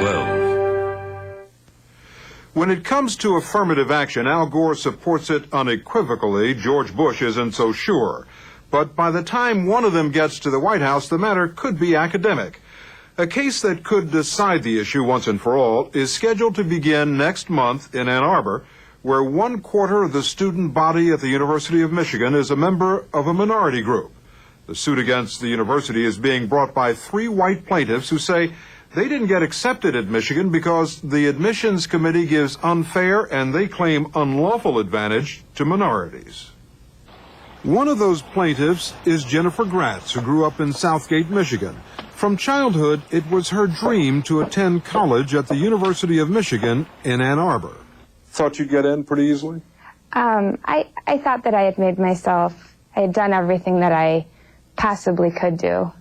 12. When it comes to affirmative action, Al Gore supports it unequivocally. George Bush isn't so sure. But by the time one of them gets to the White House, the matter could be academic. A case that could decide the issue once and for all is scheduled to begin next month in Ann Arbor, where 1/4 of the student body at the University of Michigan is a member of a minority group. The suit against the university is being brought by 3 white plaintiffs who say they didn't get accepted at Michigan because the admissions committee gives unfair and they claim unlawful advantage to minorities. One of those plaintiffs is Jennifer Gratz, who grew up in Southgate, Michigan. From childhood, it was her dream to attend college at the University of Michigan in Ann Arbor. Thought you'd get in pretty easily? I thought that I had made myself, I had done everything that I possibly could do.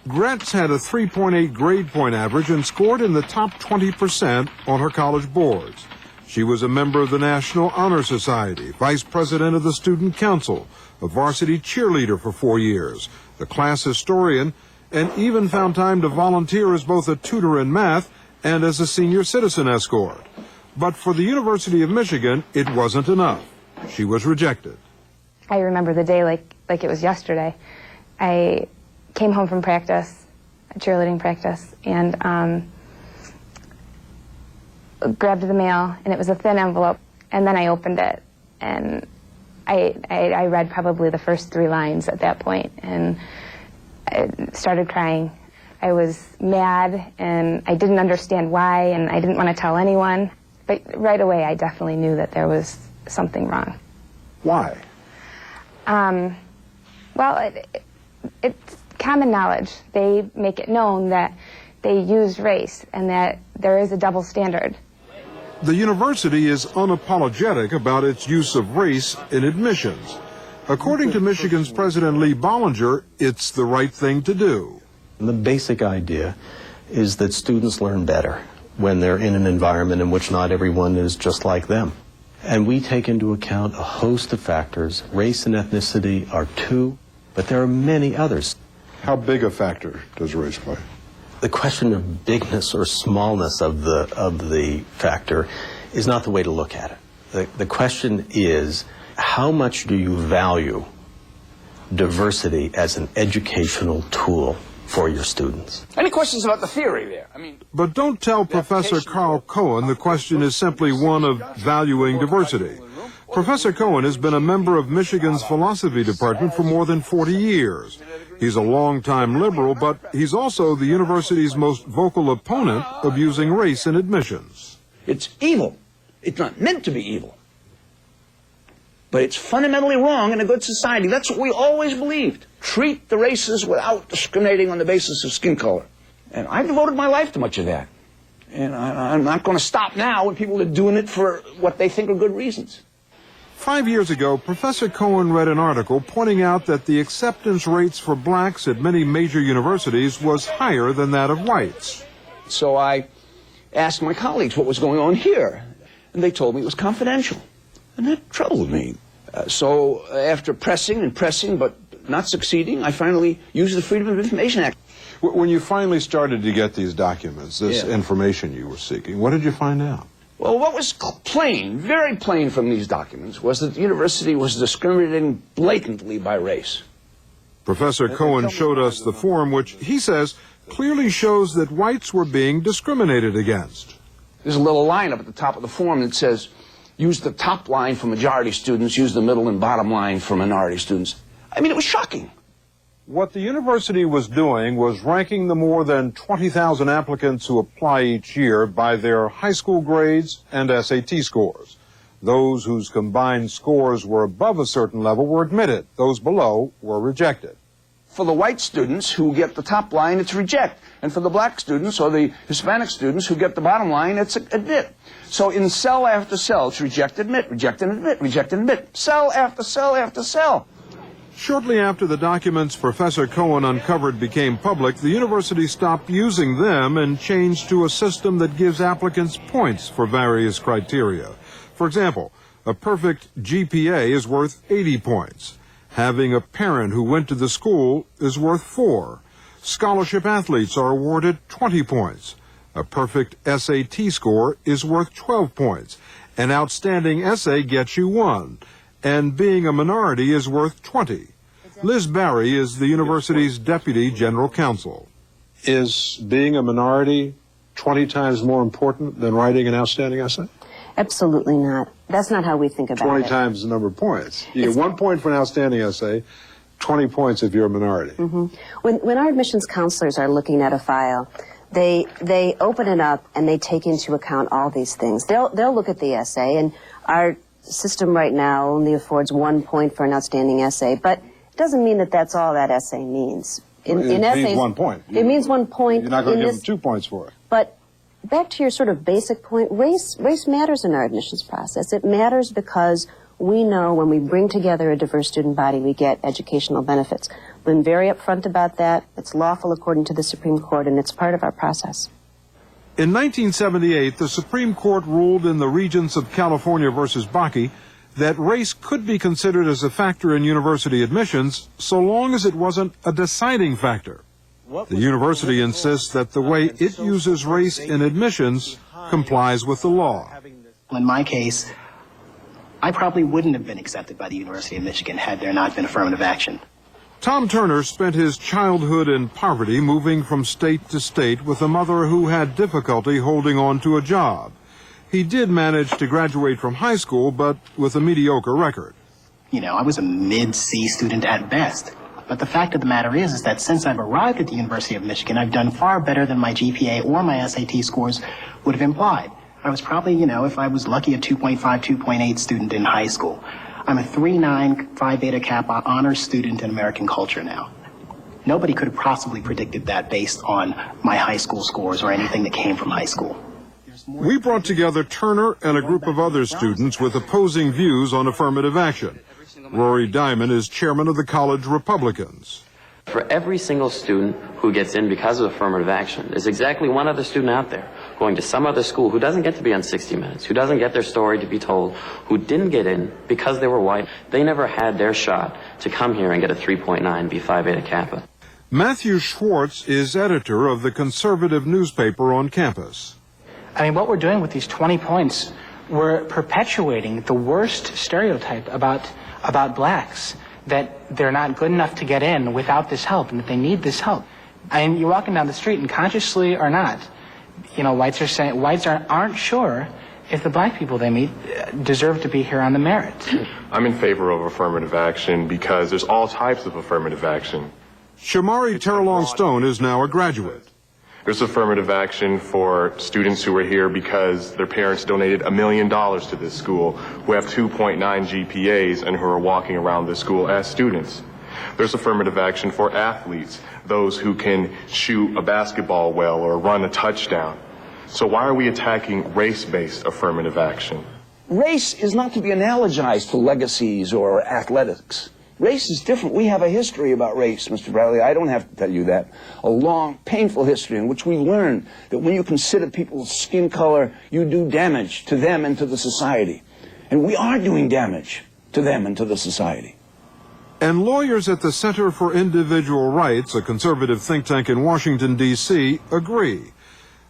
Gratz had a 3.8 grade point average and scored in the top 20% on her college boards. She was a member of the National Honor Society, vice president of the Student Council, a varsity cheerleader for 4 years, the class historian, and even found time to volunteer as both a tutor in math and as a senior citizen escort. But for the University of Michigan, it wasn't enough. She was rejected. I remember the day like it was yesterday. I came home from practice, cheerleading practice, and grabbed the mail, and it was a thin envelope, and then I opened it, and I read probably the first 3 lines at that point, and I started crying. I was mad, and I didn't understand why, and I didn't want to tell anyone, but right away I definitely knew that there was something wrong. Why? Well, it's common knowledge. They make it known that they use race and that there is a double standard. The university is unapologetic about its use of race in admissions. According to Michigan's President Lee Bollinger, it's the right thing to do. The basic idea is that students learn better when they're in an environment in which not everyone is just like them. And we take into account a host of factors. Race and ethnicity are 2, but there are many others. How big a factor does race play? The question of bigness or smallness of the factor is not the way to look at it. The question is, how much do you value diversity as an educational tool for your students? Any questions about the theory there? But don't tell Professor Carl Cohen the question is simply one of valuing diversity. Professor Cohen has been a member of Michigan's philosophy department for more than 40 years. He's a longtime liberal, but he's also the university's most vocal opponent of using race in admissions. It's evil. It's not meant to be evil. But it's fundamentally wrong in a good society. That's what we always believed. Treat the races without discriminating on the basis of skin color. And I've devoted my life to much of that. And I'm not going to stop now when people are doing it for what they think are good reasons. 5 years ago, Professor Cohen read an article pointing out that the acceptance rates for blacks at many major universities was higher than that of whites. So I asked my colleagues what was going on here, and they told me it was confidential. And that troubled me. So after pressing and pressing, but not succeeding, I finally used the Freedom of Information Act. When you finally started to get these documents, this information you were seeking, what did you find out? Well, what was plain, very plain from these documents was that the university was discriminating blatantly by race. Professor Cohen showed us the form, which he says clearly shows that whites were being discriminated against. There's a little line up at the top of the form that says, use the top line for majority students, use the middle and bottom line for minority students. I mean, it was shocking. What the university was doing was ranking the more than 20,000 applicants who apply each year by their high school grades and SAT scores. Those whose combined scores were above a certain level were admitted. Those below were rejected. For the white students who get the top line, it's reject. And for the black students or the Hispanic students who get the bottom line, it's admit. So in cell after cell, it's reject, admit, reject and admit, reject and admit. Cell after cell after cell. Shortly after the documents Professor Cohen uncovered became public, the university stopped using them and changed to a system that gives applicants points for various criteria. For example, a perfect GPA is worth 80 points. Having a parent who went to the school is worth 4. Scholarship athletes are awarded 20 points. A perfect SAT score is worth 12 points. An outstanding essay gets you 1, and being a minority is worth 20. Liz Barry is the university's deputy general counsel. Is being a minority 20 times more important than writing an outstanding essay? Absolutely not. That's not how we think about 20 it. times the number of points. You get 1 point for an outstanding essay, 20 points if you're a minority. Mm-hmm. When our admissions counselors are looking at a file, they open it up and they take into account all these things. They'll look at the essay, and our system right now only affords 1 point for an outstanding essay, but it doesn't mean that that's all that essay means. It means 1 point. It means 1 point. You're not going to give them 2 points for it. But back to your sort of basic point, race matters in our admissions process. It matters because we know when we bring together a diverse student body, we get educational benefits. We've been very upfront about that. It's lawful according to the Supreme Court, and it's part of our process. In 1978, the Supreme Court ruled in the Regents of California versus Bakke that race could be considered as a factor in university admissions so long as it wasn't a deciding factor. The university insists that the way it uses race in admissions complies with the law. In my case, I probably wouldn't have been accepted by the University of Michigan had there not been affirmative action. Tom Turner spent his childhood in poverty, moving from state to state with a mother who had difficulty holding on to a job. He did manage to graduate from high school, but with a mediocre record. You know, I was a mid-C student at best. But the fact of the matter is that since I've arrived at the University of Michigan, I've done far better than my GPA or my SAT scores would have implied. I was probably, you know, if I was lucky, a 2.5, 2.8 student in high school. I'm a 3.9 Phi Beta Kappa honors student in American culture now. Nobody could have possibly predicted that based on my high school scores or anything that came from high school. We brought together Turner and a group of other students with opposing views on affirmative action. Rory Diamond is chairman of the college Republicans. For every single student who gets in because of affirmative action, there's exactly one other student out there going to some other school who doesn't get to be on 60 Minutes, who doesn't get their story to be told, who didn't get in because they were white. They never had their shot to come here and get a 3.9, be Phi Beta Kappa. Matthew Schwartz is editor of the conservative newspaper on campus. I mean, what we're doing with these 20 points, we're perpetuating the worst stereotype about blacks, that they're not good enough to get in without this help and that they need this help. I mean, you're walking down the street and consciously or not, you know, whites aren't sure if the black people they meet deserve to be here on the merit. I'm in favor of affirmative action because there's all types of affirmative action. Shamari Terrelong Stone is now a graduate. There's affirmative action for students who are here because their parents donated $1 million to this school, who have 2.9 GPAs and who are walking around this school as students. There's affirmative action for athletes, those who can shoot a basketball well or run a touchdown. So why are we attacking race-based affirmative action? Race is not to be analogized to legacies or athletics. Race is different. We have a history about race, Mr. Bradley. I don't have to tell you that. A long, painful history in which we learned that when you consider people's skin color, you do damage to them and to the society. And we are doing damage to them and to the society. And lawyers at the Center for Individual Rights, a conservative think tank in Washington, D.C., agree.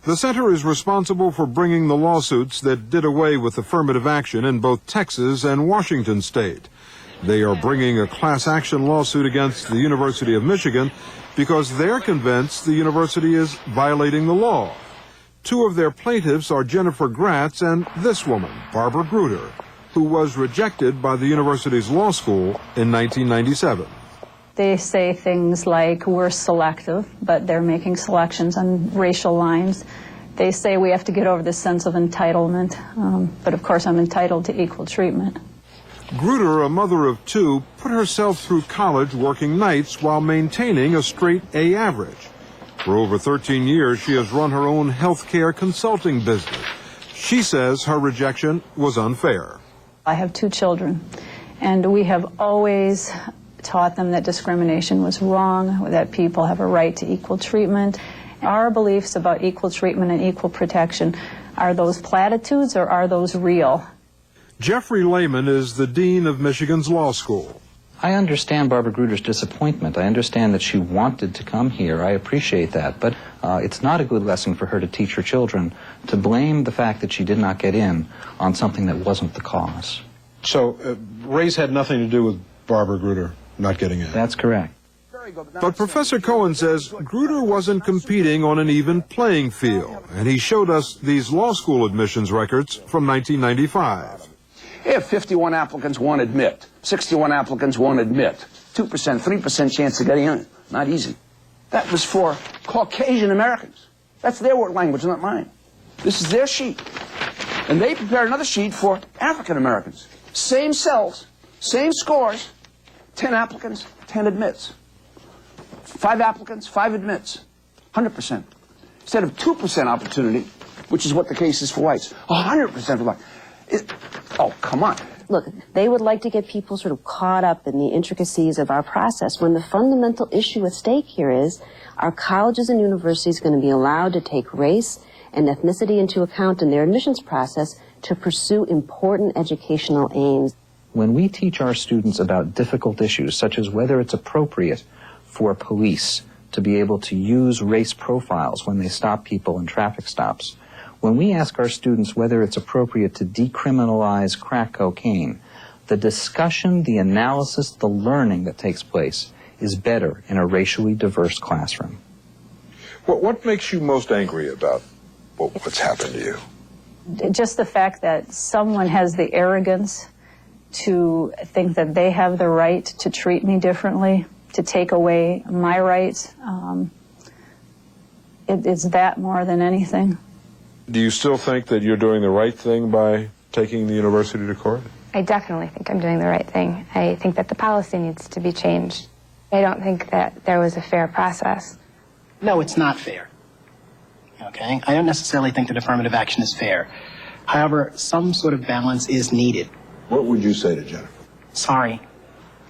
The center is responsible for bringing the lawsuits that did away with affirmative action in both Texas and Washington state. They are bringing a class action lawsuit against the University of Michigan because they're convinced the university is violating the law. Two of their plaintiffs are Jennifer Gratz and this woman, Barbara Gruder, who was rejected by the university's law school in 1997. They say things like we're selective, but they're making selections on racial lines. They say we have to get over this sense of entitlement, but of course I'm entitled to equal treatment. Gruder, a mother of two, put herself through college working nights while maintaining a straight A average. For over 13 years, she has run her own healthcare consulting business. She says her rejection was unfair. I have 2 children, and we have always taught them that discrimination was wrong, that people have a right to equal treatment. Our beliefs about equal treatment and equal protection, are those platitudes or are those real? Jeffrey Lehman is the dean of Michigan's law school. I understand Barbara Gruder's disappointment. I understand that she wanted to come here. I appreciate that. But it's not a good lesson for her to teach her children to blame the fact that she did not get in on something that wasn't the cause. So race had nothing to do with Barbara Gruder not getting in. That's correct. But Professor Cohen says Gruder wasn't competing on an even playing field, and he showed us these law school admissions records from 1995. If 51 applicants won't admit, 61 applicants won't admit, 2%, 3% chance of getting in. Not easy. That was for Caucasian Americans. That's their language, not mine. This is their sheet. And they prepared another sheet for African Americans. Same cells, same scores, 10 applicants, 10 admits. 5 applicants, 5 admits. 100%. Instead of 2% opportunity, which is what the case is for whites, 100% for blacks. Oh, come on. Look, they would like to get people sort of caught up in the intricacies of our process when the fundamental issue at stake here is, are colleges and universities going to be allowed to take race and ethnicity into account in their admissions process to pursue important educational aims? When we teach our students about difficult issues, such as whether it's appropriate for police to be able to use race profiles when they stop people in traffic stops, when we ask our students whether it's appropriate to decriminalize crack cocaine, the discussion, the analysis, the learning that takes place is better in a racially diverse classroom. What makes you most angry about what's happened to you? Just the fact that someone has the arrogance to think that they have the right to treat me differently, to take away my rights. It's that more than anything. Do you still think that you're doing the right thing by taking the university to court? I definitely think I'm doing the right thing. I think that the policy needs to be changed. I don't think that there was a fair process. No, it's not fair. Okay? I don't necessarily think that affirmative action is fair. However, some sort of balance is needed. What would you say to Jennifer? Sorry.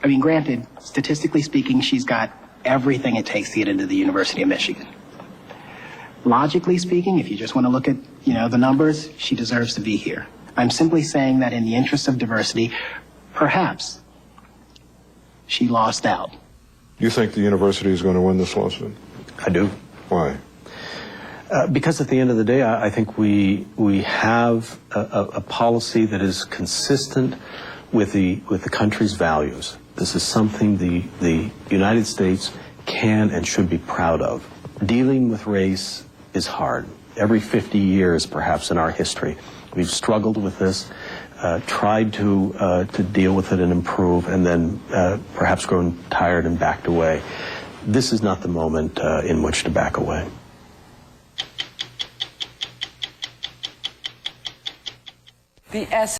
I mean, granted, statistically speaking, she's got everything it takes to get into the University of Michigan. Logically speaking, if you just want to look at, the numbers, she deserves to be here. I'm simply saying that in the interest of diversity, perhaps she lost out. You think the university is going to win this lawsuit? I do. Why? Because at the end of the day, I think we have a policy that is consistent with the country's values. This is something the United States can and should be proud of. Dealing with race is hard. Every 50 years, perhaps, in our history, we've struggled with this, tried to deal with it and improve, and then perhaps grown tired and backed away. This is not the moment in which to back away. The